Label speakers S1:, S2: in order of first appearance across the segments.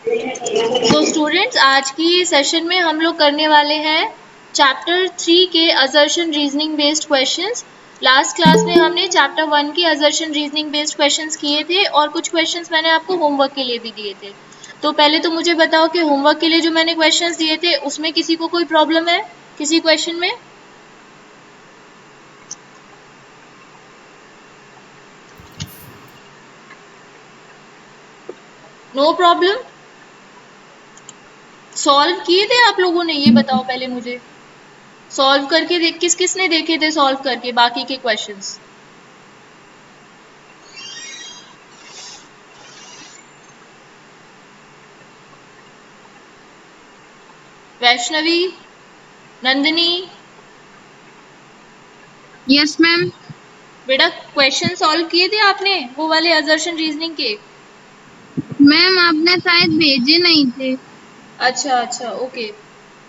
S1: तो स्टूडेंट्स, आज की सेशन में हम लोग करने वाले हैं चैप्टर 3 के assertion reasoning based questions. Last class में हमने चैप्टर 1 के असर्शन रीजनिंग बेस्ड क्वेश्चंस किए थे और कुछ क्वेश्चंस मैंने आपको होमवर्क के लिए भी दिए थे। तो पहले तो मुझे बताओ कि होमवर्क के लिए जो मैंने क्वेश्चंस दिए थे उसमें किसी को कोई प्रॉब्लम है किसी क्वेश्चन में? No problem. सॉल्व किए थे आप लोगों ने, ये बताओ पहले मुझे। सॉल्व करके देख, किस किस ने देखे थे सॉल्व करके बाकी के questions? Vaishnavi, Nandini.
S2: Yes ma'am.
S1: बेटा क्वेश्चन सॉल्व किए थे आपने वो वाले असर्शन रीजनिंग के?
S2: मैम आपने शायद भेजे नहीं थे।
S1: अच्छा अच्छा, ओके।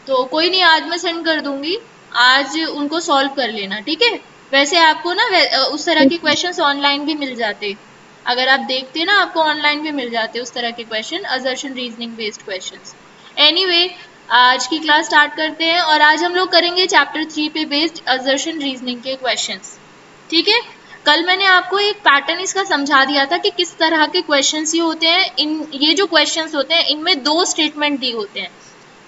S1: तो कोई नहीं, आज मैं सेंड कर दूंगी। आज उनको सॉल्व कर लेना, ठीक है? वैसे आपको ना उस तरह के क्वेश्चंस ऑनलाइन भी मिल जाते। अगर आप देखते ना, आपको ऑनलाइन भी मिल जाते उस तरह के question, assertion reasoning based questions. Anyway, आज की क्लास स्टार्ट करते हैं और आज हम लोग करेंगे चैप्टर 3 पे बेस्ड असर्शन रीजनिंग के क्वेश्चंस। ठीक है? कल मैंने आपको एक पैटर्न इसका समझा दिया था कि किस तरह के क्वेश्चंस ये होते हैं। ये जो क्वेश्चंस होते हैं इनमें दो स्टेटमेंट दिए होते हैं।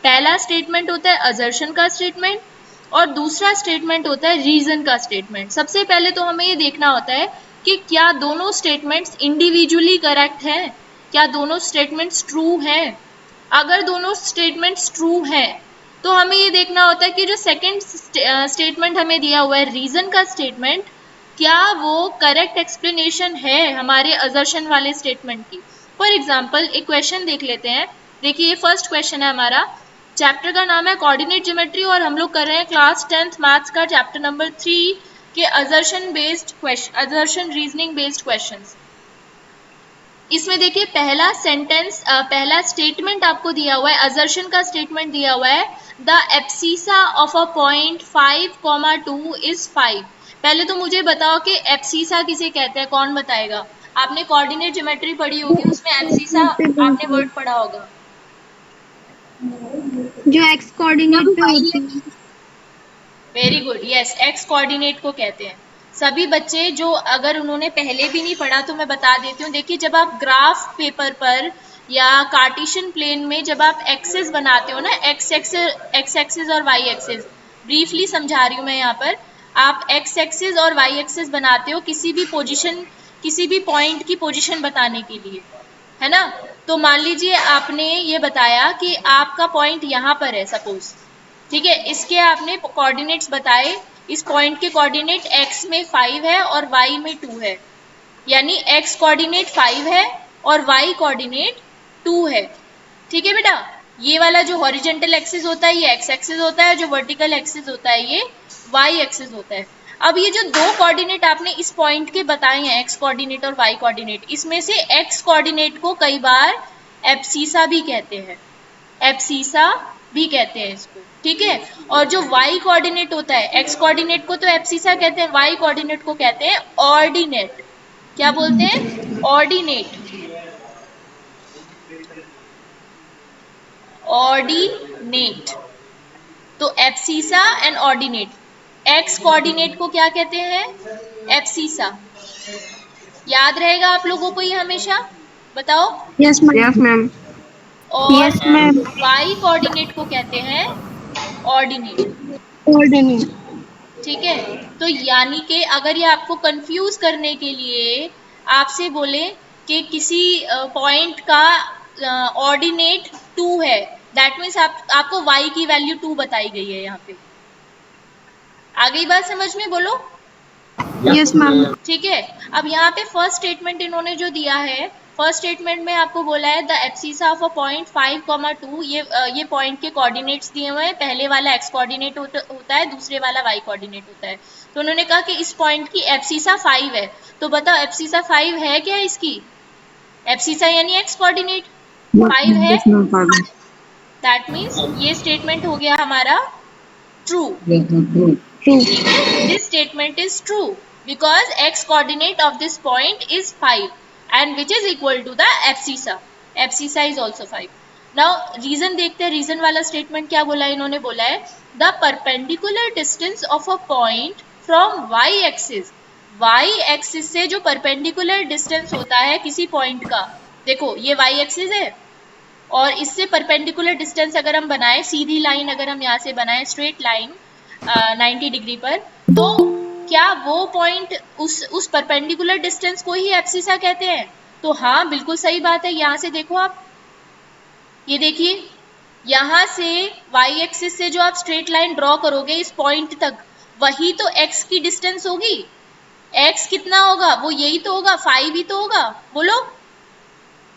S1: पहला स्टेटमेंट होता है असर्शन का स्टेटमेंट और दूसरा स्टेटमेंट होता है रीजन का स्टेटमेंट। सबसे पहले तो हमें ये देखना होता है कि क्या दोनों स्टेटमेंट्स इंडिविजुअली करेक्ट है, क्या दोनों स्टेटमेंट्स ट्रू है। अगर दोनों स्टेटमेंट्स ट्रू है तो हमें ये देखना होता है कि जो सेकंड स्टेटमेंट हमें दिया हुआ है, रीजन का स्टेटमेंट, क्या वो करेक्ट एक्सप्लेनेशन है हमारे असर्शन वाले स्टेटमेंट की। फॉर एग्जाम्पल एक क्वेश्चन देख लेते हैं। देखिए, ये फर्स्ट क्वेश्चन है हमारा। चैप्टर का नाम है कोऑर्डिनेट ज्योमेट्री और हम लोग कर रहे हैं क्लास 10th मैथ्स का चैप्टर नंबर 3 के assertion based question, assertion reasoning based questions. इसमें देखिए पहला सेंटेंस, पहला स्टेटमेंट आपको दिया हुआ है, असर्शन का स्टेटमेंट दिया हुआ है, the abscissa of a point 5,2 is 5। पहले तो मुझे बताओ कि एब्सिसा किसे कहते हैं, कौन बताएगा? आपने कोऑर्डिनेट ज्योमेट्री पढ़ी होगी, उसमें एब्सिसा आपने वर्ड पढ़ा होगा।
S2: जो एक्स कोऑर्डिनेट पे होती है।
S1: Very good, yes, x coordinate को कहते हैं। सभी बच्चे जो अगर उन्होंने पहले भी नहीं पढ़ा तो मैं बता देती हूँ। देखिए, जब आप ग्राफ पेपर पर या कार्टेशियन प्लेन में जब आप एक्सेस बनाते हो ना, एक्स एक्सेस और वाई एक्सेस, ब्रीफली समझा रही हूँ मैं यहाँ पर। आप एक्स एक्सेस और वाई एक्सेस बनाते हो किसी भी पोजीशन, किसी भी पॉइंट की पोजीशन बताने के लिए, है ना? तो मान लीजिए आपने ये बताया कि आपका पॉइंट यहाँ पर है सपोज, ठीक है? इसके आपने कोऑर्डिनेट्स बताए। इस पॉइंट के कोऑर्डिनेट x में 5 है और y में 2 है, यानी x कोऑर्डिनेट 5 है और y कोऑर्डिनेट 2 है। ठीक है बेटा? ये वाला जो हॉरिजेंटल एक्सिस होता है ये x एक्सिस होता है, जो वर्टिकल एक्सिस होता है ये y एक्सिस होता है। अब ये जो दो कोऑर्डिनेट आपने इस पॉइंट के बताए हैं, x कोऑर्डिनेट और y कोऑर्डिनेट, इसमें से x कोऑर्डिनेट को कई बार एब्सिसा भी कहते हैं, एब्सिसा भी कहते हैं इसको, ठीक है? और जो y कोऑर्डिनेट होता है, x कोऑर्डिनेट को तो एब्सिसा कहते हैं, y कोऑर्डिनेट को कहते हैं ऑर्डिनेट। क्या बोलते हैं? Ordinate, ordinate. तो abscissa and ordinate. x coordinate को क्या कहते हैं? एब्सिसा। याद रहेगा आप लोगों को ये हमेशा? बताओ।
S2: Yes ma'am. Yes ma'am.
S1: और
S2: यस मैम।
S1: y कोऑर्डिनेट को कहते हैं ऑर्डिनेट।
S2: कोऑर्डिनेट।
S1: ठीक है? तो यानी कि अगर ये आपको कंफ्यूज करने के लिए आपसे बोले कि किसी पॉइंट का ऑर्डिनेट 2 है, दैट मीन्स आपको y की वैल्यू 2 बताई गई है यहाँ पे। आ गई बात समझ में? बोलो।
S2: Yes ma'am.
S1: ठीक है? अब यहाँ पे फर्स्ट स्टेटमेंट इन्होंने जो दिया है, फर्स्ट स्टेटमेंट में आपको बोला है the abscissa of a point 5,2, ये पॉइंट के कोऑर्डिनेट्स दिए हुए हैं। पहले वाला x कोऑर्डिनेट होता है, दूसरे वाला y कोऑर्डिनेट होता है। तो उन्होंने कहा कि इस पॉइंट की एब्सिसा 5 है। तो बताओ एब्सिसा 5 है क्या इसकी? एब्सिसा यानी x कोऑर्डिनेट 5 है, दैट मीन्स ये स्टेटमेंट हो गया हमारा ट्रू। ठीक है? This statement is true because x coordinate of this point is 5 and which is equal to the abscissa. Abscissa is also 5। Now reason देखते हैं, रीजन वाला स्टेटमेंट क्या बोला है, इन्होंने बोला है the perpendicular distance of a point from Y axis, Y axis से जो परपेंडिकुलर डिस्टेंस होता है किसी पॉइंट का, देखो ये वाई एक्सिस है और इससे परपेंडिकुलर डिस्टेंस अगर हम बनाए, सीधी लाइन अगर हम यहाँ से बनाए स्ट्रेट लाइन 90 डिग्री पर, तो क्या वो पॉइंट उस परपेंडिकुलर डिस्टेंस को ही एब्सिसा कहते हैं? तो हाँ बिल्कुल सही बात है। यहाँ से देखो आप, ये देखिए यहाँ से वाई एक्सिस से जो आप स्ट्रेट लाइन ड्रॉ करोगे इस पॉइंट तक, वही तो एक्स की डिस्टेंस होगी। एक्स कितना होगा? वो यही तो होगा, 5 ही तो होगा। बोलो,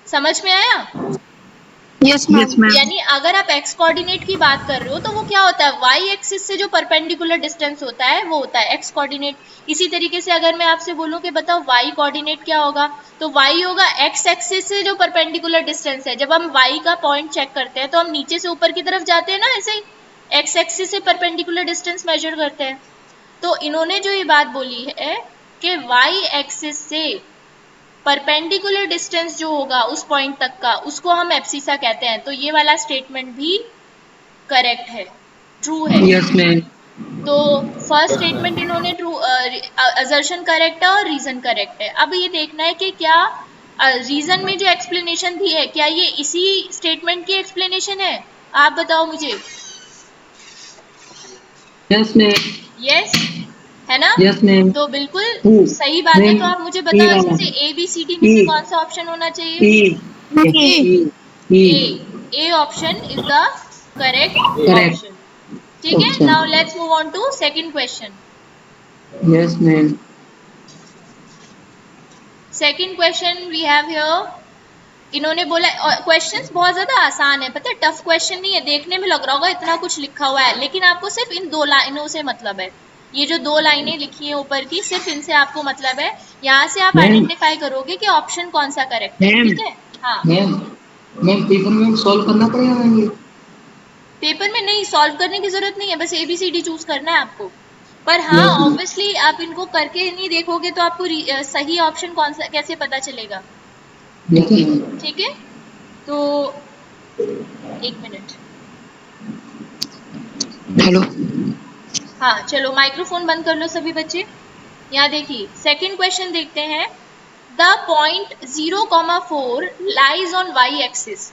S1: समझ में आया?
S2: Yes ma'am.
S1: यानी अगर आप एक्स कोऑर्डिनेट की बात कर रहे हो तो वो क्या होता है, वाई एक्सिस से जो परपेंडिकुलर डिस्टेंस होता है वो होता है एक्स कोऑर्डिनेट। इसी तरीके से अगर मैं आपसे बोलूं कि बताओ वाई कोऑर्डिनेट क्या होगा, तो वाई होगा एक्स एक्सिस से जो परपेंडिकुलर डिस्टेंस है। जब हम वाई का पॉइंट चेक करते हैं तो हम नीचे से ऊपर की तरफ जाते हैं ना, ऐसे ही एक्स एक्सिस से परपेंडिकुलर डिस्टेंस मेजर करते हैं। तो इन्होंने जो ये बात बोली है कि वाई एक्सिस से परपेंडिकुलर डिस्टेंस जो होगा उस पॉइंट तक का, उसको हम एब्सिसा कहते हैं। तो ये वाला स्टेटमेंट भी करेक्ट है, ट्रू है।
S3: Yes ma'am.
S1: तो फर्स्ट स्टेटमेंट इन्होंने ट्रू, असर्शन करेक्ट है और रीजन करेक्ट है। अब ये देखना है कि क्या रीजन में जो एक्सप्लेनेशन दी है क्या ये इसी स्टेटमेंट की एक्सप्लेनेशन है, आप बताओ मुझे।
S3: Yes ma'am.
S1: यस है ना?
S3: Yes ma'am.
S1: तो बिल्कुल
S3: टू
S1: सही बात है।
S3: मैम,
S1: तो आप मुझे
S3: ई
S1: बताओ
S3: वाला
S1: इसमें से ए बी सी डी में से
S3: ई
S1: कौन सा ऑप्शन होना चाहिए?
S3: ई ई
S1: A option is the correct
S3: correct
S1: option. ठीक है,
S3: option.
S1: Now let's move on to second question.
S3: Yes ma'am.
S1: Second question we have here, इन्होंने बोला, क्वेश्चंस बहुत ज्यादा आसान है, पता है, टफ क्वेश्चन नहीं है। देखने में लग रहा होगा इतना कुछ लिखा हुआ है, लेकिन आपको सिर्फ इन दो लाइनों से मतलब है। ये जो दो लाइनें लिखी हैं ऊपर की, सिर्फ इनसे आपको मतलब है। यहाँ से आप
S3: मैम
S1: आइडेंटिफाई करोगे कि ऑप्शन कौन सा करेक्ट है।
S3: मैम
S1: ठीक है, हाँ।
S3: मैम मैम पेपर में सॉल्व करना पड़ेगा मैम ये?
S1: पेपर में नहीं, सॉल्व करने की जरूरत नहीं है, बस ABCD चूज करना है आपको। पर हाँ
S3: यस मैम।
S1: ऑब्वियसली आप इनको करके नहीं देखोगे तो आपको सही ऑप्शन कौन सा कैसे पता चलेगा।
S3: Yes ma'am.
S1: ठीक है, तो एक मिनट।
S3: हेलो।
S1: हाँ चलो माइक्रोफोन बंद कर लो सभी बच्चे। यहाँ देखिए सेकंड क्वेश्चन देखते हैं। The point 0,4 lies on Y axis.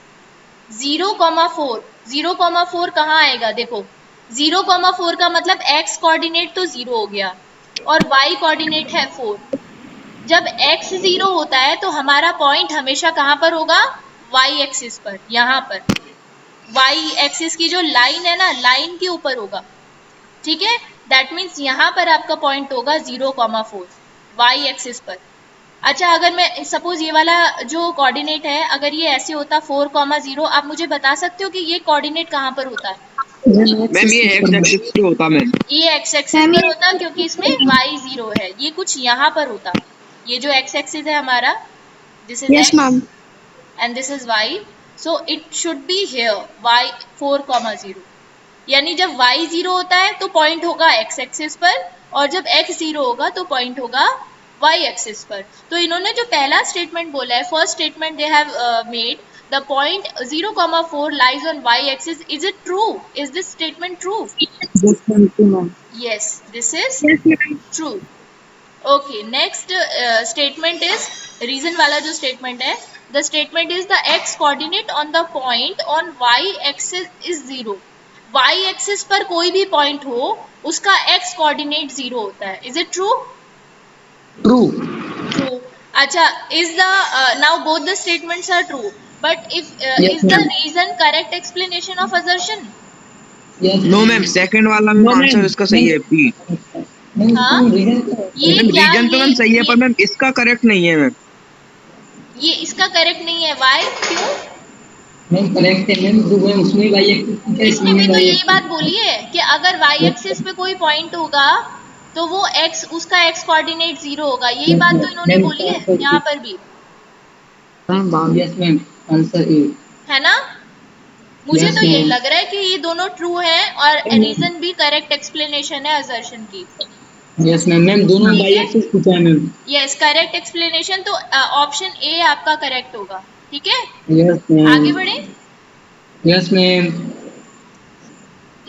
S1: 0,4, 0,4 कहाँ आएगा? देखो 0,4 का मतलब x कोऑर्डिनेट तो 0 हो गया और y कोऑर्डिनेट है 4। जब x 0 होता है तो हमारा पॉइंट हमेशा कहाँ पर होगा? y एक्सिस पर, यहाँ पर y एक्सिस की जो लाइन है ना, लाइन के ऊपर होगा। ठीक है, दैट मीन्स यहाँ पर आपका पॉइंट होगा 0,4 वाई एक्सिस पर। अच्छा, अगर मैं सपोज ये वाला जो कोऑर्डिनेट है अगर ये ऐसे होता 4,0, आप मुझे बता सकते हो कि ये कोऑर्डिनेट कहाँ पर होता है?
S4: मैम ये एक्स एक्सिस पे होता मैम।
S1: ये एक्स एक्सिस पर होता क्योंकि इसमें y 0 है। ये कुछ यहाँ पर होता, ये जो एक्स एक्सिस है हमारा, this is
S2: yes ma'am.
S1: x and this is y, so it should be here y 4,0। यानी जब y 0 होता है तो पॉइंट होगा x एक्सिस पर, और जब x 0 होगा तो पॉइंट होगा y एक्सिस पर। तो इन्होंने जो पहला स्टेटमेंट बोला है, first statement they have made, the point 0,4 lies on y axis, is it true? Is this statement true? Yes, this is true. Okay, next statement is reason वाला जो statement है, the statement is the x coordinate on the point on y axis is 0. y axis पर कोई भी point हो उसका x coordinate 0 होता है. Is it true?
S3: True.
S1: True. अच्छा, is the now both the statements are true, but if
S3: yes
S1: is the
S3: ma'am.
S1: reason correct explanation of assertion?
S4: No ma'am second वाला ma'am answer इसका सही है B.
S1: हाँ, ये
S4: ma'am
S1: क्या,
S4: reason तो ma'am सही है पर मैम इसका करेक्ट नहीं है मैम।
S1: ये इसका करेक्ट नहीं है, why? क्यों?
S3: मैम करेक्ट है मैम, जो मैम उसमें वाई एक्सिस है,
S1: इसमें भी
S3: इसमें
S1: तो
S3: वाई
S1: यही
S3: एक्सिस।
S1: बात बोली है कि अगर y एक्सिस पे कोई पॉइंट होगा तो वो x, उसका x कोऑर्डिनेट 0 होगा। यही बात तो इन्होंने
S3: मैम
S1: बोली है
S3: आंसर
S1: यहाँ
S3: ए।
S1: पर भी,
S3: यस मैम आंसर ए।
S1: है ना? मुझे
S3: यस
S1: तो ये
S3: मैम।
S1: लग रहा है कि ये दोनों ट्रू है और रीजन भी करेक्ट एक्सप्लेनेशन है असर्शन की।
S3: Yes ma'am. मैम दोनों
S1: ठीक
S3: वाई
S1: है,
S3: एक्सिस पूछा है मैम।
S1: यस करेक्ट एक्सप्लेनेशन, तो ऑप्शन ए आपका करेक्ट होगा। ठीक है,
S3: Yes,
S1: आगे
S3: ma'am.
S1: बढ़े।
S3: Yes, ma'am.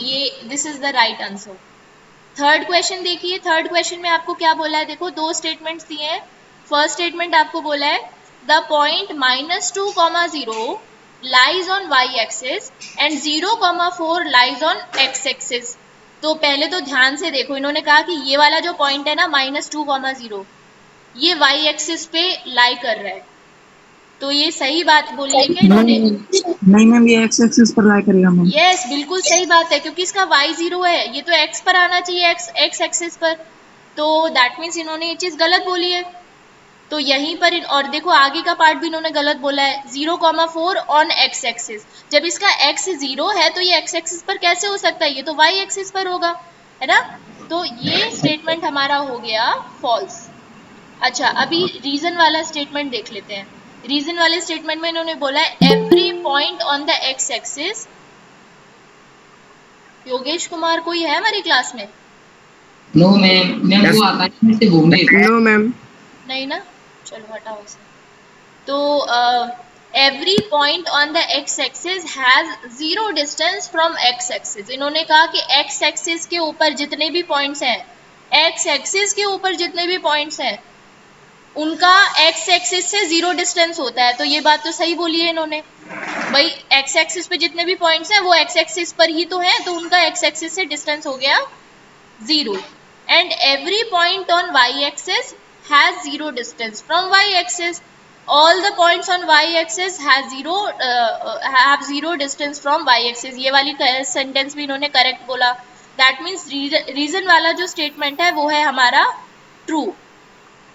S1: ये this is the right answer. Third question देखिए, थर्ड क्वेश्चन में आपको क्या बोला है, देखो दो स्टेटमेंट्स दिए हैं। फर्स्ट स्टेटमेंट आपको बोला है the point -2,0 lies on Y axis and 0,4 lies on X axis. तो पहले तो ध्यान से देखो, इन्होंने कहा कि ये वाला जो पॉइंट है ना -2,0 ये वाई एक्सिस पे लाई कर रहा है, तो ये सही बात बोली है क्या इन्होंने?
S4: नहीं मैम, ये एक्स एक्सिस पर लाई करेगा मैम।
S1: यस बिल्कुल सही बात है, क्योंकि इसका y 0 है, ये तो x पर आना चाहिए, x एक्सिस पर। तो दैट मीन्स इन्होंने ये चीज गलत बोली है। तो यहीं पर और देखो आगे का पार्ट भी इन्होंने गलत बोला है, 0,4 ऑन x एक्सिस। जब इसका x 0 है तो ये x एक्सिस पर कैसे हो सकता है, ये तो y एक्सिस पर होगा, है ना। तो ये स्टेटमेंट हमारा हो गया फॉल्स। अच्छा, अभी रीजन वाला स्टेटमेंट देख लेते हैं। रीजन वाले स्टेटमेंट में इन्होंने बोला है every point on the x axis. Yogesh Kumar कोई है हमारी क्लास में?
S3: No, ma'am. मैम वो आता है से घूमने।
S4: No ma'am.
S1: नहीं ना, चलो हटाओ इसे। तो every point on the X axis has 0 distance from X axis. इन्होंने कहा कि एक्स एक्सिस के ऊपर जितने भी पॉइंट्स हैं, एक्स एक्सिस के ऊपर जितने भी पॉइंट्स हैं उनका एक्स एक्सिस से 0 डिस्टेंस होता है। तो ये बात तो सही बोली है इन्होंने, भाई एक्स एक्सिस पे जितने भी पॉइंट्स हैं वो एक्स एक्सिस पर ही तो हैं, तो उनका एक्स एक्सिस से डिस्टेंस हो गया 0। And every point on Y axis has 0 distance from Y axis. All the points on Y axis have 0 distance from Y axis. ये वाली सेंटेंस भी इन्होंने करेक्ट बोला। दैट मीन्स रीजन वाला जो स्टेटमेंट है वो है हमारा ट्रू।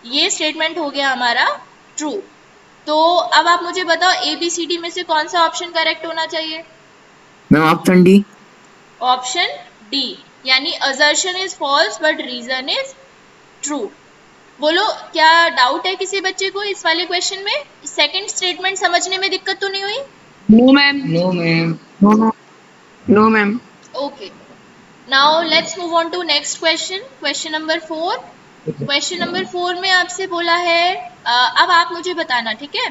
S1: ये स्टेटमेंट हो गया हमारा ट्रू। तो अब आप मुझे बताओ ABCD में से कौन सा ऑप्शन करेक्ट होना चाहिए?
S4: Ma'am option D.
S1: Option D, यानी assertion is false but reason is true. बोलो, क्या डाउट है किसी बच्चे को इस वाले क्वेश्चन में? सेकंड स्टेटमेंट समझने में दिक्कत तो नहीं हुई?
S3: No, ma'am. No, ma'am.
S4: No ma'am.
S1: Okay, now let's move on to next question, question number 4। Question number 4 में आपसे बोला है अब आप मुझे बताना, ठीक है।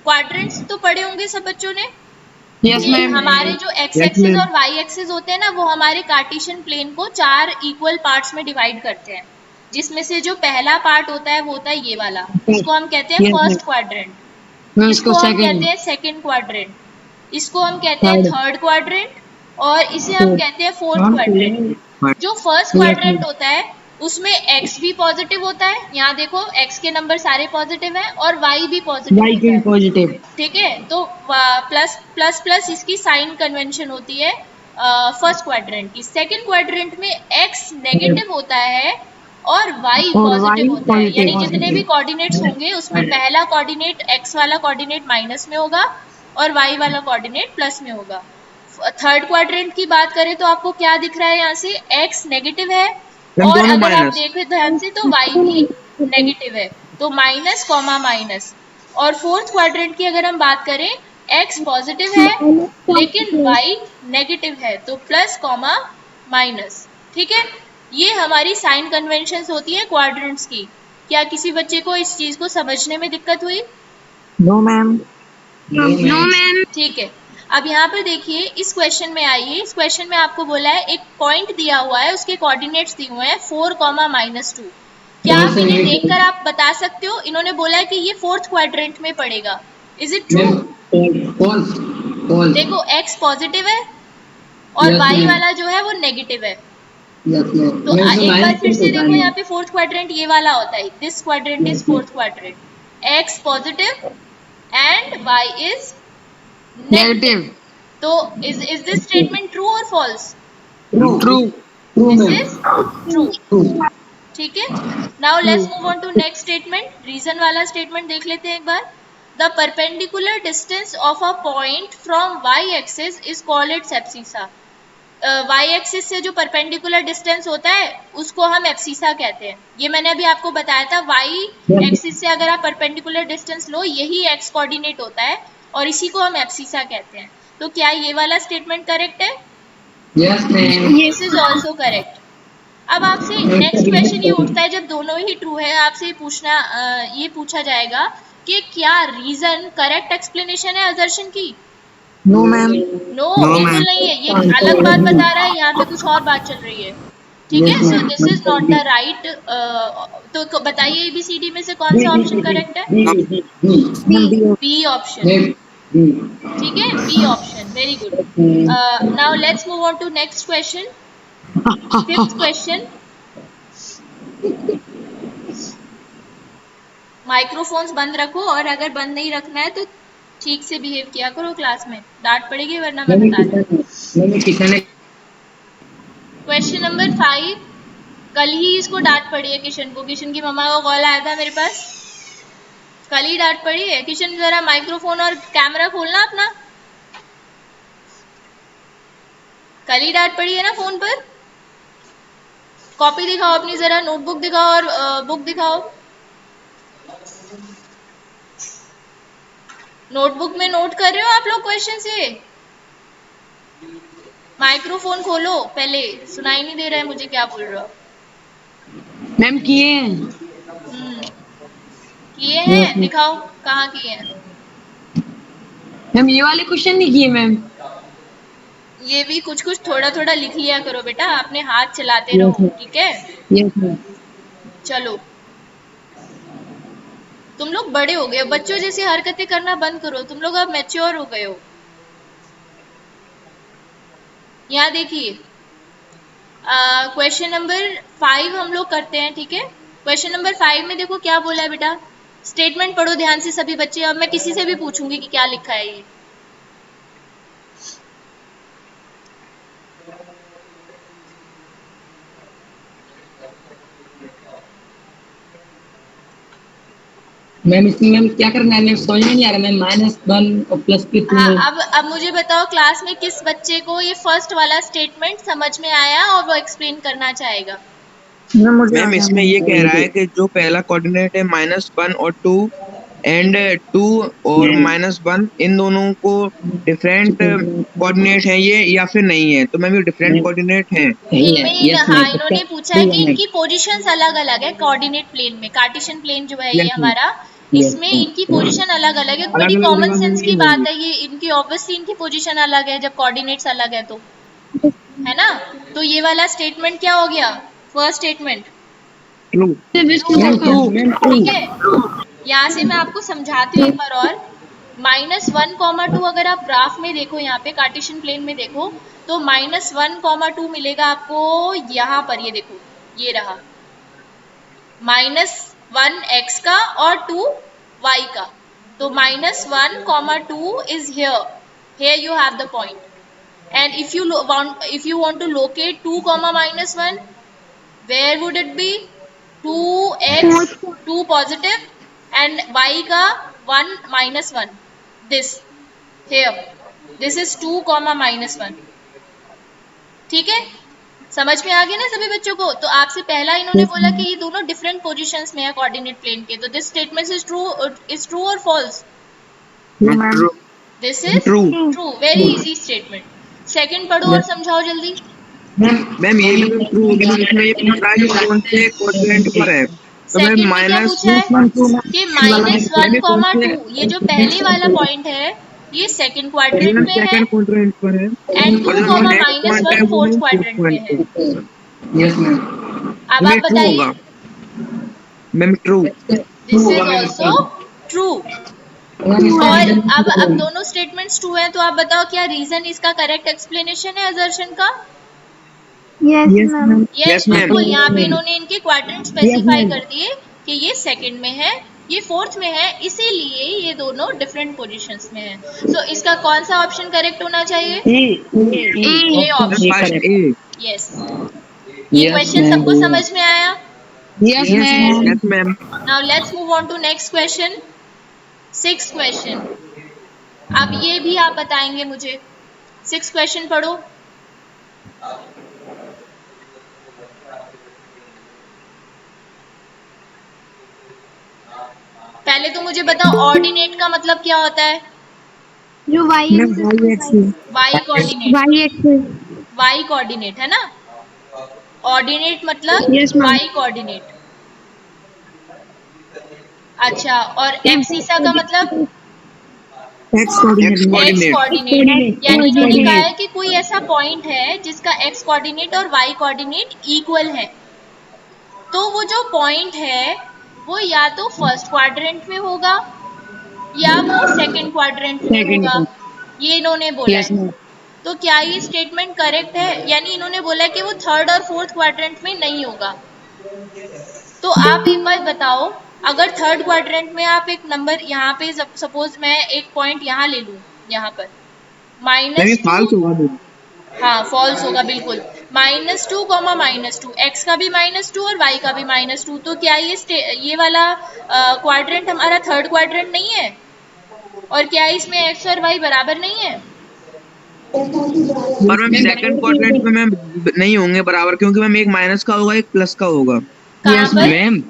S1: क्वाड्रेंट्स तो पढ़े होंगे सब बच्चों ने।
S3: Yes,
S1: कि
S3: ma'am.
S1: हमारे जो एक्स
S4: Yes,
S1: एक्सिस
S4: ma'am.
S1: और वाई एक्सिस होते हैं ना, वो हमारे कार्टेशियन प्लेन को 4 इक्वल पार्ट्स में डिवाइड करते हैं, जिसमें से जो पहला पार्ट होता है वो होता है ये वाला, इसको हम कहते हैं
S4: Yes,
S1: first
S4: ma'am.
S1: Quadrant.
S3: Ma'am
S1: इसको
S3: इसको
S1: हम कहते
S3: सेकंड।
S1: हैं सेकंड क्वाड्रेंट। इसको हम कहते हैं
S3: Third.
S1: Third quadrant. और इसे हम कहते हैं फोर्थ क्वाड्रेंट। जो फर्स्ट क्वाड्रेंट होता है उसमें x भी पॉजिटिव होता है, यहाँ देखो x के नंबर सारे पॉजिटिव हैं, और y भी पॉजिटिव
S3: वाई
S1: होता
S3: के
S1: है,
S3: पॉजिटिव।
S1: ठीक है। तो प्लस प्लस प्लस इसकी साइन कन्वेंशन होती है फर्स्ट क्वाड्रेंट की। सेकंड क्वाड्रेंट में x नेगेटिव होता है और y पॉजिटिव होता है, यानी जितने भी कोऑर्डिनेट्स होंगे उसमें पहला कोऑर्डिनेट x वाला कोऑर्डिनेट माइनस में होगा और y वाला कोऑर्डिनेट प्लस में होगा। थर्ड क्वाड्रेंट की बात करें तो आपको क्या दिख रहा है, यहाँ से x नेगेटिव है और
S4: दोनों
S1: अगर आप
S4: माइनस।
S1: देखें ध्यान से तो y भी नेगेटिव है, तो माइनस कॉमा माइनस। और फोर्थ क्वाड्रेंट की अगर हम बात करें, x पॉजिटिव है लेकिन y नेगेटिव है, तो प्लस कॉमा माइनस, ठीक है। ये हमारी साइन कन्वेंशंस होती है क्वाड्रेंट्स की। क्या किसी बच्चे को इस चीज को समझने में दिक्कत हुई?
S4: No ma'am.
S2: No ma'am.
S1: ठीक है, अब यहाँ पर देखिए इस क्वेश्चन में आइए। इस क्वेश्चन में आपको बोला है एक पॉइंट दिया हुआ है, उसके कोऑर्डिनेट्स दिए हुए हैं 4,-2। क्या आप इन्हें देखकर आप बता सकते हो? इन्होंने बोला है कि ये फोर्थ क्वाड्रेंट में पड़ेगा। Is it true?
S3: False. False.
S1: देखो x पॉजिटिव है और
S3: Yes,
S1: y
S3: ma'am.
S1: वाला जो है वो नेगेटिव है।
S3: Yes, ma'am.
S1: तो
S3: मैम इसमें
S1: एक बार
S3: माइनस
S1: फिर से
S3: होता
S1: देखो,
S3: है।
S1: यहाँ पे फोर्थ क्वाड्रेंट ये वाला होता है, this quadrant is fourth quadrant. x positive and y is negative. तो इज दिस स्टेटमेंट ट्रू और false?
S3: True.
S4: True.
S3: True
S1: this
S3: ma'am.
S1: Is true,
S3: true.
S1: ठीक है। Now let's move on to next statement. Reason वाला statement देख लेते हैं एक बार। The perpendicular distance of a point from y axis is called its abscissa. y axis से जो परपेंडिकुलर डिस्टेंस होता है उसको हम एब्सिसा कहते हैं। ये मैंने अभी आपको बताया था, y एक्सिस से अगर आप परपेंडिकुलर डिस्टेंस लो, यही x कोऑर्डिनेट होता है और इसी को हम एब्सिसा कहते हैं। तो क्या ये वाला स्टेटमेंट करेक्ट है?
S3: Yes ma'am.
S1: This is also correct. अब आपसे नेक्स्ट क्वेश्चन ये उठता है, जब दोनों ही ट्रू है, आपसे ये पूछा जाएगा कि क्या रीजन करेक्ट एक्सप्लेनेशन है असर्शन की?
S4: No ma'am.
S1: नो,
S4: No,
S1: बिल्कुल
S4: ma'am.
S1: नहीं है, ये अलग बात बता रहा है, यहाँ पे कुछ और बात चल रही है, ठीक है। So this is not the right. तो बताइए ABCD में से कौन सा ऑप्शन करेक्ट है? बी ऑप्शन, ठीक है, B option, very good. Now let's move on to next question, fifth question. Microphones बंद रखो, और अगर बंद नहीं रखना है तो ठीक से बिहेव किया करो क्लास में, डांट पड़ेगी वरना मैं बता दूँ। क्वेश्चन नंबर 5, कल ही इसको डांट पड़ी है किशन को, किशन की मम्मा का कॉल आया था मेरे पास, कल ही डांट पड़ी है। किशन जरा माइक्रोफोन और कैमरा खोलना अपना, कल ही डांट पड़ी है ना फोन पर। कॉपी दिखाओ अपनी, जरा नोटबुक दिखाओ और बुक दिखाओ। नोटबुक में नोट कर रहे हो आप लोग क्वेश्चन से? माइक्रोफोन खोलो पहले, सुनाई नहीं दे रहा है मुझे क्या बोल रहे हो।
S4: मैम किए हैं।
S1: किए हैं, दिखाओ कहाँ किए हैं।
S4: मैम ये वाले क्वेश्चन नहीं किए मैम।
S1: ये भी कुछ कुछ थोड़ा थोड़ा लिख लिया करो बेटा, अपने हाथ चलाते रहो, ठीक है।
S4: Yes ma'am.
S1: चलो, तुम लोग बड़े हो गए हो, बच्चों जैसी हरकतें करना बंद करो, तुम लोग अब मैच्योर हो गए हो। यहाँ देखिए, क्वेश्चन नंबर 5 हम लोग करते हैं, ठीक है। क्वेश्चन नंबर 5 में देखो क्या बोला है बेटा, स्टेटमेंट पढ़ो ध्यान से सभी बच्चे, अब मैं किसी से भी पूछूंगी कि क्या लिखा है ये।
S3: मैम इसमें मैम क्या करना है, मैम समझ में नहीं आ रहा मैम, -1 और प्लस के
S1: हाँ,
S3: टू।
S1: अब मुझे बताओ क्लास में किस बच्चे को ये फर्स्ट वाला स्टेटमेंट समझ में आया और वो एक्सप्लेन करना चाहेगा।
S4: मैम इसमें ये कह रहा है कि जो पहला कोऑर्डिनेट है -1 और 2 एंड 2 और -1, इन दोनों को डिफरेंट कोऑर्डिनेट है ये या फिर नहीं है, तो मैम ये डिफरेंट कोऑर्डिनेट है।
S1: इनमें
S3: यस
S1: हाँ,
S3: मैम,
S1: इन्होंने पूछा है कि इनकी पोजीशंस अलग अलग है कोऑर्डिनेट प्लेन में, कार्टेशियन प्लेन जो है ये
S4: यस मैम।
S1: हमारा, इसमें इनकी पोजीशन अलग अलग है। बड़ी
S4: अलग अलग
S1: कॉमन
S4: जगह में
S1: सेंस की
S4: नहीं
S1: बात
S4: होगी।
S1: है ये, इनकी ऑब्वियसली इनकी पोजीशन अलग है जब कोऑर्डिनेट्स अलग है तो, है ना। तो ये वाला स्टेटमेंट क्या हो गया, फर्स्ट स्टेटमेंट
S4: ट्रू।
S1: ट्रू, ठीक है। यहाँ से मैं आपको समझाती हूँ एक बार और। -1, 2 अगर आप ग्राफ में देखो, यहाँ पे कार्टेशियन प्लेन में देखो, तो -1, 2 मिलेगा आपको यहाँ पर, ये देखो, ये रहा -1 x का और 2 y का। तो -1, 2 is here you have the point, and if you want to locate 2, -1, where would it be? 2x, 2 positive, and y का 1 -1, this here, this is 2, -1, ठीक है। समझ में आ गया ना सभी बच्चों को? तो आपसे पहला इन्होंने बोला कि ये दोनों डिफरेंट पोजीशंस में है कोऑर्डिनेट प्लेन के, तो दिस स्टेटमेंट इज ट्रू और false?
S4: True.
S1: This is
S4: true.
S1: True, very easy statement. Second पढ़ो और समझाओ जल्दी।
S4: मैम ये भी मैम ट्रू होगी, मैम इसमें ये पूछ रहा है कि कौन से कोऑर्डिनेट पर है, तो मैम
S1: सेकंड में क्या पूछा है कि -1, 2, ये जो पहले वाला पॉइंट है ये सेकंड क्वाड्रेंट में है,
S4: सेकंड क्वाड्रेंट पर है,
S1: एंड 2,
S4: और जो नेक्स्ट पॉइंट है
S1: -1
S4: वो
S1: फोर्थ
S4: मैम फोर्थ
S1: क्वाड्रेंट में
S4: पॉइंट
S1: है।
S4: पर।
S3: यस मैम,
S1: अब आप
S4: ये ट्रू
S1: बताइए।
S4: होगा ma'am, true.
S1: This is also true. और अब दोनों स्टेटमेंट्स ट्रू हैं, तो आप बताओ क्या रीजन इसका करेक्ट एक्सप्लेनेशन है असर्शन का?
S4: Yes ma'am.
S1: यस, बिल्कुल। यहाँ पे इन्होंने इनके क्वाड्रेंट स्पेसिफाई कर दिए कि ये सेकंड में है, ये फोर्थ में है, इसीलिए ये दोनों डिफरेंट पोजीशंस में है। सो इसका कौन सा ऑप्शन करेक्ट होना चाहिए? A option,
S4: first A.
S1: Yes. ये क्वेश्चन सबको समझ में आया?
S4: Yes ma'am. Yes ma'am.
S1: Now let's move on to next question, 6th question. अब ये भी आप बताएंगे मुझे। 6th क्वेश्चन पढ़ो। पहले तो मुझे बताओ ऑर्डिनेट का मतलब क्या होता है?
S2: जो y axis,
S1: Y coordinate,
S2: y axis.
S1: Y coordinate है ना। ऑर्डिनेट मतलब
S2: Yes, ma'am.
S1: Y coordinate. अच्छा, और एब्सिसा का मतलब
S4: एक्स कोऑर्डिनेट
S1: एक्स कोऑर्डिनेट, यानी इन्होंने कहा है
S3: कोऑर्डिनेट
S1: कि कोई ऐसा पॉइंट है जिसका एक्स कोऑर्डिनेट और वाई कोऑर्डिनेट इक्वल है, तो वो जो पॉइंट है वो या तो फर्स्ट क्वाड्रेंट में होगा या वो सेकंड क्वाड्रेंट में होगा,
S3: सेकंड।
S1: ये इन्होंने बोला
S3: यस
S1: है।
S3: मैम।
S1: तो क्या ये स्टेटमेंट करेक्ट है? यानी इन्होंने बोला है कि वो थर्ड और फोर्थ क्वाड्रेंट में नहीं होगा। तो आप एक बात बताओ, अगर थर्ड क्वाड्रेंट में आप एक नंबर यहाँ पे, सपोज मैं एक पॉइंट यहाँ ले लूँ, यहाँ पर
S4: मैम ये
S1: -2,
S4: फाल्स होगा।
S1: हाँ फॉल्स होगा बिल्कुल, -2 कॉमा -2, एक्स का भी -2 और वाई का भी -2, तो क्या ये वाला क्वाड्रेंट हमारा थर्ड क्वाड्रेंट नहीं है? और क्या इसमें एक्स और वाई बराबर नहीं है?
S4: पर मैम सेकंड क्वाड्रेंट में मैम नहीं होंगे बराबर, क्योंकि मैम एक माइनस का होगा एक प्लस का होगा।
S1: कहाँ
S3: यस
S1: पर?
S3: मैम।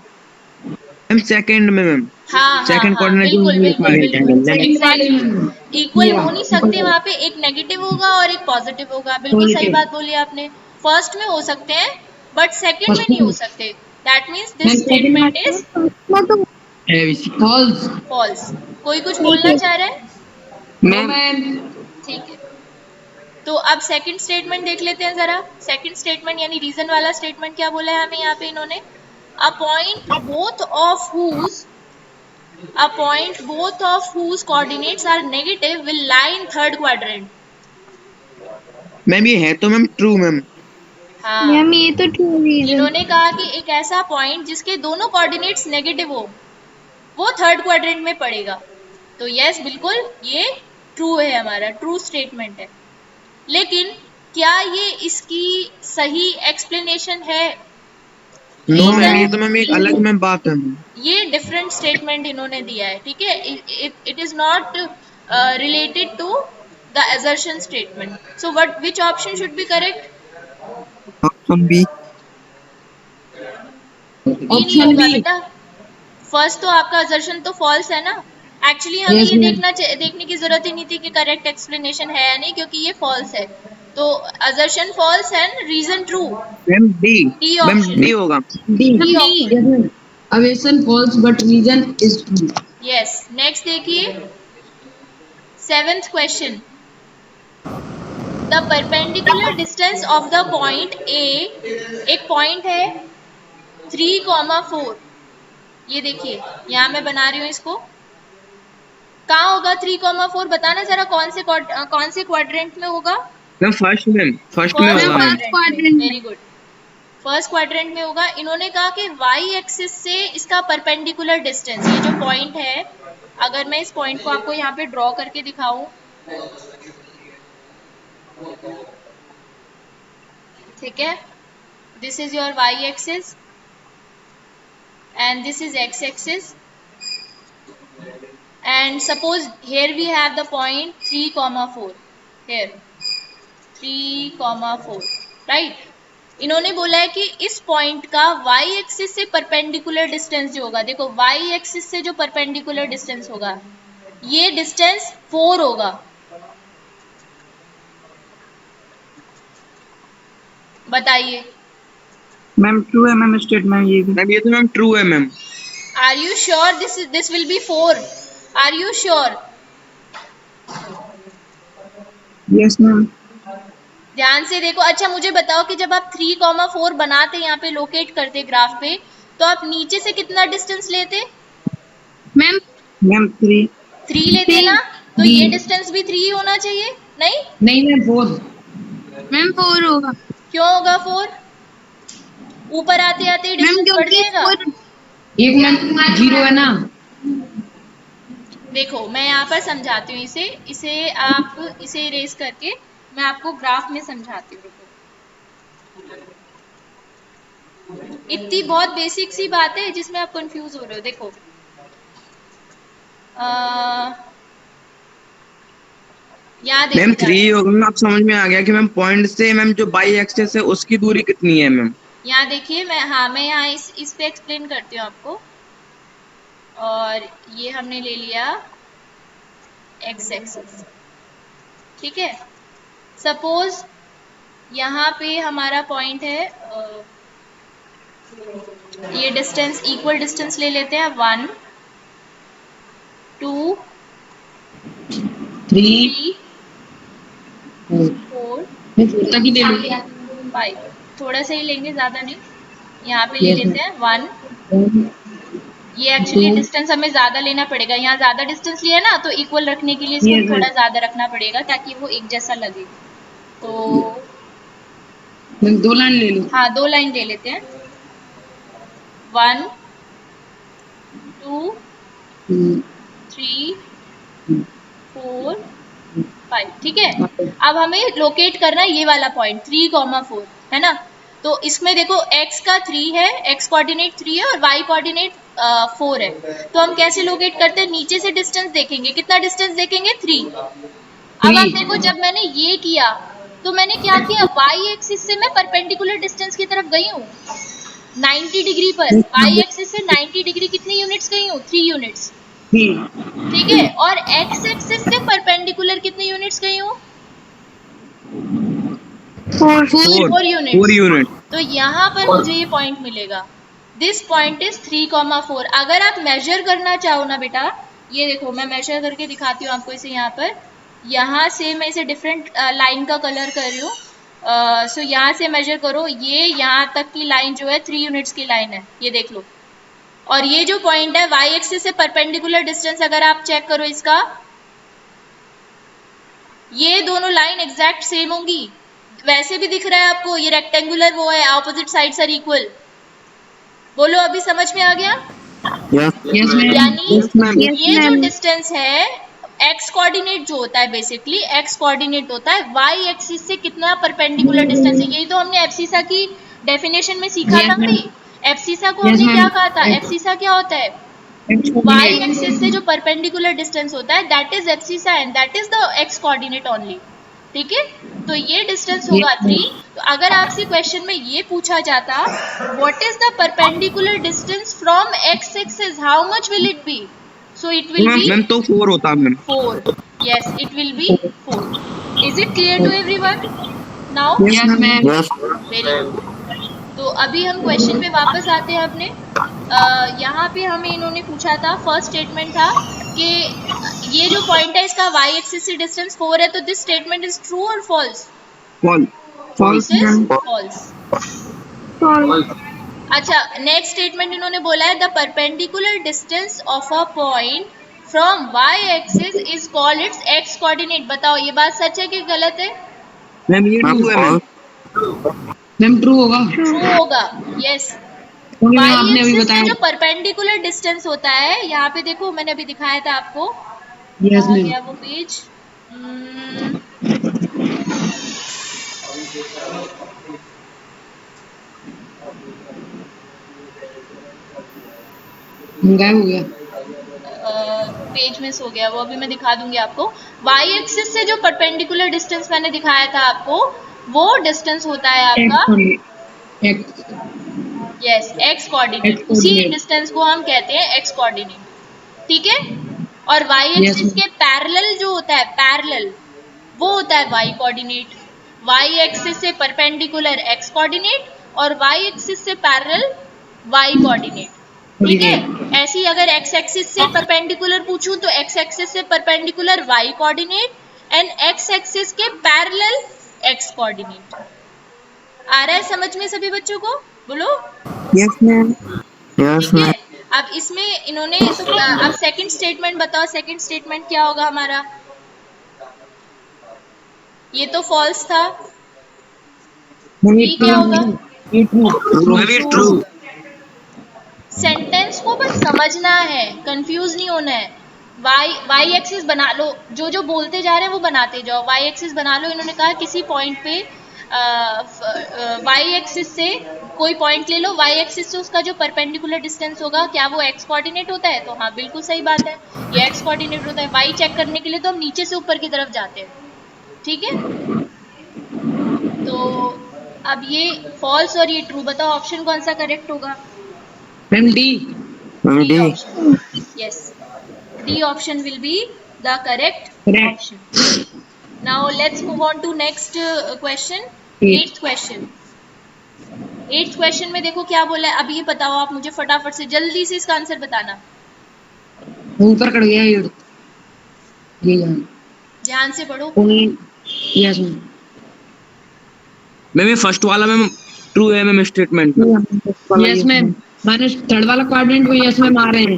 S4: मैम सेकंड में मैम,
S1: हाँ हाँ
S4: सेकंड
S1: हाँ,
S4: कोऑर्डिनेट जो
S1: बिल्कुल
S4: हमने लिखा
S1: बिल्कुल
S4: है।
S1: बिल्कुल,
S3: सेकंड वाले
S1: एग्जैक्टली, इक्वल हो नहीं सकते, वहां पे एक नेगेटिव होगा और एक पॉजिटिव होगा, बिल्कुल सही
S3: पॉजिटिव।
S1: बात बोली आपने। फर्स्ट में हो सकते हैं बट सेकंड में
S3: फर्स्ट
S1: नहीं हो
S3: में
S1: सकते, that means
S3: ma'am
S1: this
S3: second
S1: statement is
S2: मैं तो
S3: फॉल्स।
S1: फॉल्स। कोई कुछ
S2: ठीक
S1: बोलना
S2: है।
S1: चाह रहा है?
S3: मैम
S1: ठीक है, तो अब सेकंड स्टेटमेंट देख लेते हैं जरा। सेकंड स्टेटमेंट यानी रीजन वाला स्टेटमेंट क्या बोला है हमें यहाँ पे इन्होंने, a point both of whose A point both of whose coordinates are negative will lie in third quadrant.
S4: Ma'am ये है तो मैम ट्रू मैम।
S1: हाँ,
S2: मैम ये तो ट्रू रीजन।
S1: इन्होंने कहा कि एक ऐसा पॉइंट जिसके दोनों कोऑर्डिनेट्स नेगेटिव हो वो थर्ड क्वाड्रेंट में पड़ेगा। तो यस, बिल्कुल ये ट्रू है, हमारा ट्रू स्टेटमेंट है। लेकिन क्या ये इसकी सही एक्सप्लेनेशन है?
S4: नो मैम, ये
S1: रीजन,
S4: तो मैम एक अलग मैम बात है।
S1: ये डिफरेंट स्टेटमेंट इन्होंने दिया है, ठीक है। It is not related to the assertion statement. So what, which option should be correct?
S4: Option B.
S1: B नहीं
S3: ऑप्शन
S1: होगा
S3: बी।
S1: बेटा, फर्स्ट तो आपका assertion तो false है ना। एक्चुअली हमें
S3: यस
S1: ये
S3: मैम।
S1: देखने की जरूरत ही नहीं थी कि करेक्ट एक्सप्लेनेशन है या नहीं, क्योंकि ये false है। तो assertion false and reason true,
S4: ma'am D.
S1: D
S4: ma'am
S1: option,
S4: D होगा।
S3: D.
S1: D
S3: yes
S1: option.
S3: Ma'am. Assertion false but reason is true.
S1: Yes, next देखिए, seventh question, the perpendicular distance of the point A, एक point है 3,4, ये देखिए यहाँ मैं बना रही हूँ इसको, कहाँ होगा 3,4? बताना जरा, कौन से क्वाड्रेंट में होगा?
S4: मैम फर्स्ट में
S1: फर्स्ट
S4: होगा मैम।
S2: फर्स्ट
S1: क्वाड्रेंट में,
S2: क्वाड्रेंट में।
S1: वेरी गुड, फर्स्ट क्वाड्रेंट में होगा। इन्होंने कहा कि वाई एक्सिस से इसका परपेंडिकुलर डिस्टेंस, ये जो पॉइंट है, अगर मैं इस पॉइंट को आपको यहाँ पे ड्रॉ करके दिखाऊं, ठीक है, this is your Y axis and this is x axis, and suppose here we have the point 3,4, here 3,4, right? इन्होंने बोला है कि इस पॉइंट का y एक्सिस से परपेंडिकुलर डिस्टेंस जो होगा, देखो y एक्सिस से जो परपेंडिकुलर डिस्टेंस होगा ये डिस्टेंस 4 होगा। बताइए,
S3: मैम ट्रू है मैम स्टेटमेंट ये भी।
S4: मैम ये तो मैम ट्रू है ma'am.
S1: Are you sure this will be 4? Are you sure?
S3: Yes ma'am.
S1: ध्यान से देखो। अच्छा मुझे बताओ कि जब आप 3,4 बनाते, यहाँ पे लोकेट करते ग्राफ पे, तो आप नीचे से कितना डिस्टेंस लेते?
S2: Ma'am
S3: ma'am 3।
S1: 3 लेते ना, तो ये डिस्टेंस भी 3 ही होना चाहिए, नहीं?
S3: नहीं मैम 4।
S2: मैम 4 होगा।
S1: क्यों होगा 4? ऊपर आते आते
S2: मैम
S1: डिस्टेंस बढ़
S2: क्योंकि
S1: जाएगा।
S2: 4
S3: एक मैम 0 है ना।
S1: देखो मैं यहाँ पर समझाती हूँ इसे आप इसे इरेज करके मैं आपको ग्राफ में समझाती हूँ। इतनी बहुत बेसिक सी बात है जिसमें आप कंफ्यूज हो रहे हो। देखो यहाँ
S4: मैम
S1: देखो
S4: 3
S1: ध्यान
S4: होगा मैम, आप समझ में आ गया कि मैम पॉइंट से मैम जो बाई एक्सिस है उसकी दूरी कितनी है मैम।
S1: से। यहाँ देखिए, मैं यहाँ इस पे एक्सप्लेन करती हूँ आपको। और ये हमने ले लिया एक्स एक्सिस, ठीक है। सपोज यहाँ पे हमारा पॉइंट है, ये डिस्टेंस, इक्वल डिस्टेंस ले लेते हैं 1, 2
S3: 3
S1: 3
S3: 4
S1: 4
S3: मैं 4 तक ही ले लूँ।
S1: 5, थोड़ा सा ही लेंगे, ज्यादा नहीं। यहाँ पे ले
S3: यस
S1: लेते हैं 1।
S3: मैम।
S1: ये एक्चुअली
S3: 2
S1: डिस्टेंस हमें ज्यादा लेना पड़ेगा, यहाँ ज्यादा डिस्टेंस लिया ना तो इक्वल रखने के लिए इसको
S3: यस
S1: थोड़ा
S3: मैम।
S1: ज्यादा रखना पड़ेगा ताकि वो एक जैसा लगे। तो
S3: मैम 2 लाइन ले लूँ।
S1: हाँ, 2 लाइन ले लेते हैं। 1 2 3 4 5, ठीक है। अब हमें लोकेट करना है ये वाला पॉइंट 3,4, है ना। तो इसमें देखो x का 3 है, x कोऑर्डिनेट 3 है और y कोऑर्डिनेट 4 है। तो हम कैसे लोकेट करते हैं, नीचे से डिस्टेंस देखेंगे, कितना डिस्टेंस देखेंगे 3। अब आप देखो, जब मैंने ये किया तो मैंने क्या किया, y एक्सिस से मैं परपेंडिकुलर डिस्टेंस की तरफ गई हूँ 90 डिग्री पर। y एक्सिस से 90 डिग्री कितनी यूनिट्स गई हूँ, 3 यूनिट्स, ठीक है। और x एक्सिस से परपेंडिकुलर कितनी यूनिट्स गई हूँ,
S2: 4
S1: 4
S4: 4
S1: यूनिट्स।
S4: यूनिट।
S1: तो यहाँ पर मुझे ये पॉइंट मिलेगा, दिस पॉइंट इज 3,4। अगर आप मेजर करना चाहो ना बेटा, ये देखो मैं मेजर करके दिखाती हूँ आपको इसे। यहाँ से मैं इसे डिफरेंट लाइन का कलर कर रही हूँ। सो यहाँ से मेजर करो, ये यहाँ तक की लाइन जो है 3 यूनिट्स की लाइन है, ये देख लो। और ये जो पॉइंट है y एक्सिस से परपेंडिकुलर डिस्टेंस, अगर आप चेक करो इसका, ये दोनों लाइन एग्जैक्ट सेम होंगी। वैसे भी दिख रहा है आपको, ये रेक्टेंगुलर वो है, ऑपोजिट साइड्स आर इक्वल। बोलो अभी समझ में आ गया।
S3: Yes ma'am.
S1: यानी
S4: यस मैम।
S2: यस
S1: ये जो
S2: मैम।
S1: डिस्टेंस है, x कोऑर्डिनेट जो होता है, बेसिकली x कोऑर्डिनेट होता है y एक्सिस से कितना परपेंडिकुलर डिस्टेंस है। यही तो हमने एब्सिसा की डेफिनेशन में सीखा था
S3: यस मैम।
S1: भाई। एब्सिसा को
S3: यस
S1: हमने
S3: मैम।
S1: क्या कहा था, एब्सिसा क्या होता है, y एक्सिस से जो परपेंडिकुलर डिस्टेंस होता है that is abscissa and that is the x coordinate only, ठीक है। तो ये डिस्टेंस होगा 3। तो अगर आपसे क्वेश्चन में ये पूछा जाता, what is the perpendicular distance from x axis, how much will it be, so it will be
S4: ma'am तो 4 होता ma'am.
S1: 4। yes, it will be 4. is it clear to everyone now?
S3: Yes ma'am.
S1: very good. तो अभी हम question पे वापस आते हैं अपने। यहाँ पे हमें इन्होंने पूछा था, फर्स्ट स्टेटमेंट था कि ये जो पॉइंट है इसका y एक्सिस से डिस्टेंस 4 है, तो दिस स्टेटमेंट इज ट्रू और false,
S3: false
S1: this is
S3: ma'am.
S1: False.
S2: False.
S1: अच्छा, नेक्स्ट स्टेटमेंट इन्होंने बोला है, the perpendicular distance of a point from y axis is called its x coordinate. बताओ ये बात सच है कि गलत है।
S4: मैम ये ट्रू है मैम।
S3: मैम ट्रू होगा,
S1: ट्रू होगा, यस।
S3: क्योंकि मैम
S1: y
S3: आपने अभी
S1: एक्सिस से
S3: बताया।
S1: जो परपेंडिकुलर डिस्टेंस होता है, यहाँ पे देखो मैंने अभी दिखाया था आपको,
S3: यस
S1: कहाँ
S3: मैम।
S1: गया वो पेज,
S3: गायब हो गया।
S1: पेज मिस हो गया, वो अभी मैं दिखा दूंगी आपको। y एक्सिस से जो परपेंडिकुलर डिस्टेंस मैंने दिखाया था आपको, वो डिस्टेंस होता है आपका,
S3: एक्स
S1: यस, x कोऑर्डिनेट। उसी
S3: कोऑर्डिनेट।
S1: डिस्टेंस को हम कहते हैं x कोऑर्डिनेट, ठीक है। और y
S3: यस
S1: एक्सिस
S3: मैम।
S1: के पैरेलल जो होता है, पैरेलल, वो होता है y कोऑर्डिनेट। y एक्सिस से परपेंडिकुलर x कोऑर्डिनेट और y एक्सिस से पैरेलल y कोऑर्डिनेट, ठीक है। ऐसे ही अगर x एक्सिस से परपेंडिकुलर पूछूं तो x एक्सिस से perpendicular y coordinate and x axis के पैरेलल x कोऑर्डिनेट। आ रहा है समझ में सभी बच्चों को, बोलो।
S4: Yes ma'am.
S1: ठीक है। अब इसमें इन्होंने अब सेकंड स्टेटमेंट बताओ, सेकंड स्टेटमेंट क्या होगा हमारा। ये तो फॉल्स था, ये क्या होगा,
S4: ट्रू।
S1: सेंटेंस को बस समझना है, कंफ्यूज नहीं होना है। y एक्सिस बना लो, जो जो बोलते जा रहे हैं वो बनाते जाओ। y एक्सिस बना लो, इन्होंने कहा किसी पॉइंट पे y एक्सिस से कोई पॉइंट ले लो, y एक्सिस से उसका जो परपेंडिकुलर डिस्टेंस होगा, क्या वो x कोऑर्डिनेट होता है, तो हाँ बिल्कुल सही बात है, ये x कोऑर्डिनेट होता है। y चेक करने के लिए तो हम नीचे से ऊपर की तरफ जाते हैं, ठीक है। तो अब ये फॉल्स और ये ट्रू, बताओ ऑप्शन कौन सा करेक्ट होगा।
S3: Ma'am D.
S1: D option. Yes, D option will be the correct option. Now let's move on to next question. Eighth question. Eighth question में देखो क्या बोला है। अब ये बताओ आप मुझे फटाफट से, जल्दी से इसका आंसर बताना।
S3: ऊपर कट गया ये यहाँ।
S1: ध्यान से पढ़ो।
S3: Yes ma'am.
S4: मैम ये फर्स्ट वाला मैम ट्रू है मैम स्टेटमेंट।
S3: Yes ma'am. मैंने थर्ड वाला क्वाड्रेंट में यस मैम आ रहे हैं
S1: ये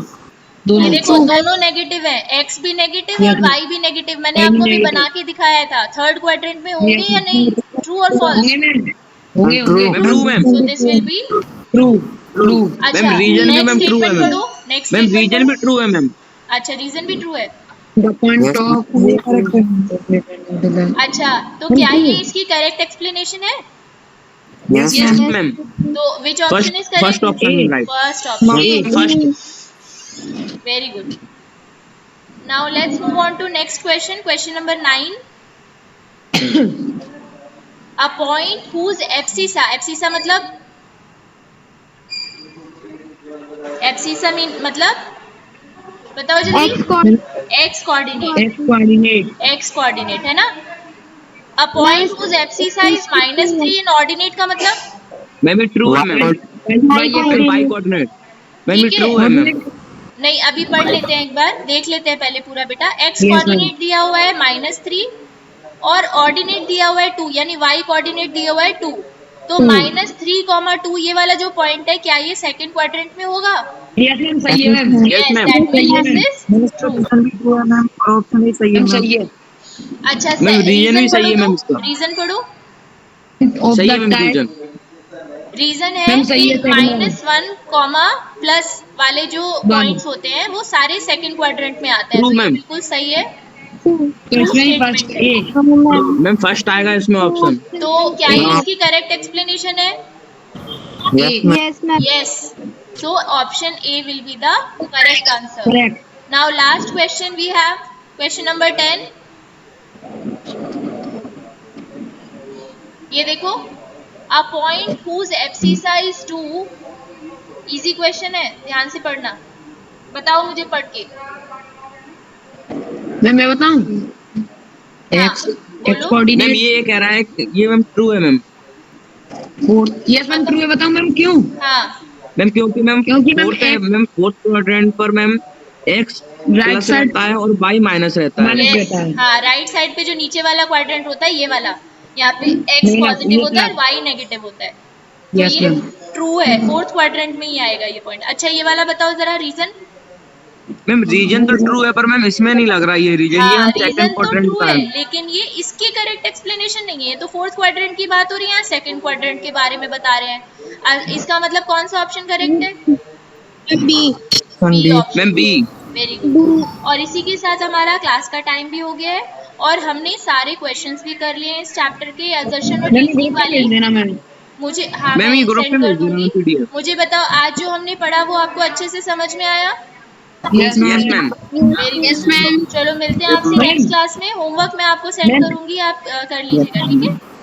S3: दोनों।
S1: देखो दोनों नेगेटिव है, x भी नेगेटिव है और y भी नेगेटिव। मैंने
S3: Y भी
S1: आपको अभी
S3: negative।
S1: बना के दिखाया था। थर्ड क्वाड्रेंट में होंगे या नहीं, ट्रू और फॉल्स?
S3: होंगे मैम, होंगे होंगे।
S4: Ma'am true ma'am.
S1: So this will be
S3: true true.
S1: अच्छा।
S4: मैम रीजन भी मैम
S1: नेक्स्ट
S4: ट्रू है
S1: स्टेटमेंट
S4: मैम।
S1: पढ़ो, नेक्स्ट
S4: मैम
S1: स्टेटमेंट
S4: रीजन भी
S1: पढ़ो।
S4: ट्रू है मैम।
S1: अच्छा, रीजन भी ट्रू है।
S3: द पॉइंट ऑफ
S1: अच्छा, तो क्या ये इसकी करेक्ट एक्सप्लेनेशन है?
S4: Yes ma'am.
S1: तो which option is
S4: first
S1: correct?
S4: Option right.
S1: First option.
S4: First.
S1: Very good. Now let's move on to next question, question number 9। A point whose abscissa मतलब abscissa mean मतलब बताओ जल्दी। x coordinate है ना। A point whose abscissa is -3 in ordinate का मतलब
S4: ma'am ये true है मैम। y कोऑर्डिनेट मैम ये
S1: ठीक
S4: ट्रू है मैम।
S1: नहीं, अभी पढ़ लेते हैं, एक बार देख लेते हैं पहले पूरा बेटा। x
S3: Yes,
S1: कोऑर्डिनेट दिया हुआ है -3 और ऑर्डिनेट दिया हुआ है 2, यानी y कोऑर्डिनेट दिया हुआ है 2। तो -3, 2 ये वाला जो पॉइंट है, क्या ये सेकंड क्वाड्रेंट में होगा?
S3: यस मैम सही है ma'am.
S1: Yes,
S4: ma'am.
S1: that means this is true.
S3: Option भी सही है मैम। सही है।
S1: अच्छा,
S4: मैम रीजन भी सही है मैम इसका।
S1: रीजन पढ़ो।
S3: ऑफ
S4: सही है
S3: the
S4: ma'am
S3: type
S4: reason.
S1: Reason है
S3: मैम सही
S1: कि
S3: है second वाला।
S1: -1, प्लस वाले जो पॉइंट्स होते हैं वो सारे सेकंड क्वाड्रेंट में आते हैं।
S4: True,
S1: तो ये
S4: ma'am.
S1: बिल्कुल सही है।
S3: तो इसमें फर्स्ट ए।
S4: मैम फर्स्ट आएगा इसमें ऑप्शन।
S1: तो क्या ये इसकी करेक्ट एक्सप्लेनेशन है? Yes. So option A will be the correct answer.
S3: Correct.
S1: Now last question we have, question number 10. ये देखो, a point whose abscissa is 2, easy question है, ध्यान से पढ़ना। बताओ मुझे पढ़ के।
S3: मैं बताऊं?
S1: हाँ,
S3: एक्स
S1: बोलो।
S3: कोऑर्डिनेट।
S4: मैम ये कह रहा है कि ये मैम ट्रू है मैम।
S3: यस मैम ट्रू है। बताऊं मैम क्यों?
S1: हाँ,
S4: मैम क्योंकि मैम फोर्थ क्वाड्रेंट पर ma'am x
S3: right
S4: plus
S3: side
S4: रहता है और y माइनस रहता है।
S3: माइनस
S1: yes,
S3: रहता है।
S1: हाँ, राइट साइड पे जो नीचे वाला क्वाड्रेंट होता है ये वाला, यहाँ पे x
S3: नहीं,
S1: पॉजिटिव
S3: ये
S1: होता है और
S3: plus।
S1: y नेगेटिव होता है। तो
S3: यस
S1: ये
S3: मैम।
S1: ट्रू है, फोर्थ क्वाड्रेंट में ही आएगा ये पॉइंट। अच्छा, ये वाला बताओ जरा रीजन।
S4: मैम रीजन तो ट्रू है पर मैम इसमें नहीं लग रहा ये रीजन। ये
S1: हाँ,
S4: सेकंड
S1: रीजन तो
S4: क्वाड्रेंट
S1: ट्रू
S4: का
S1: है,
S4: है।
S1: लेकिन ये इसकी करेक्ट एक्सप्लेनेशन नहीं है। ये तो फोर्थ क्वाड्रेंट की बात हो रही है, सेकंड क्वाड्रेंट के बारे में बता रहे हैं। इसका मतलब कौन सा ऑप्शन करेक्ट है? B option.
S4: Ma'am B.
S1: Very good. और इसी के साथ हमारा क्लास का टाइम भी हो गया है और हमने सारे क्वेश्चंस भी कर लिए हैं इस चैप्टर के, असर्शन और
S3: मैम
S1: रीजनिंग
S3: ग्रुप में
S1: वाली।
S3: भेज देना मैम।
S1: मुझे हाँ,
S4: मैम
S1: मैं
S4: ये ग्रुप
S1: सेंड
S4: में
S1: कर
S4: भेज देना
S1: दूंगी।
S4: PDF।
S1: मुझे बताओ, आज जो हमने पढ़ा वो आपको अच्छे से समझ में आया?
S3: Yes
S4: yes ma'am.
S1: Very good. चलो मिलते हैं आपसे नेक्स्ट क्लास में। होमवर्क मैं आपको सेंड
S3: मैम
S1: करूंगी, आप कर लीजिएगा, ठीक है?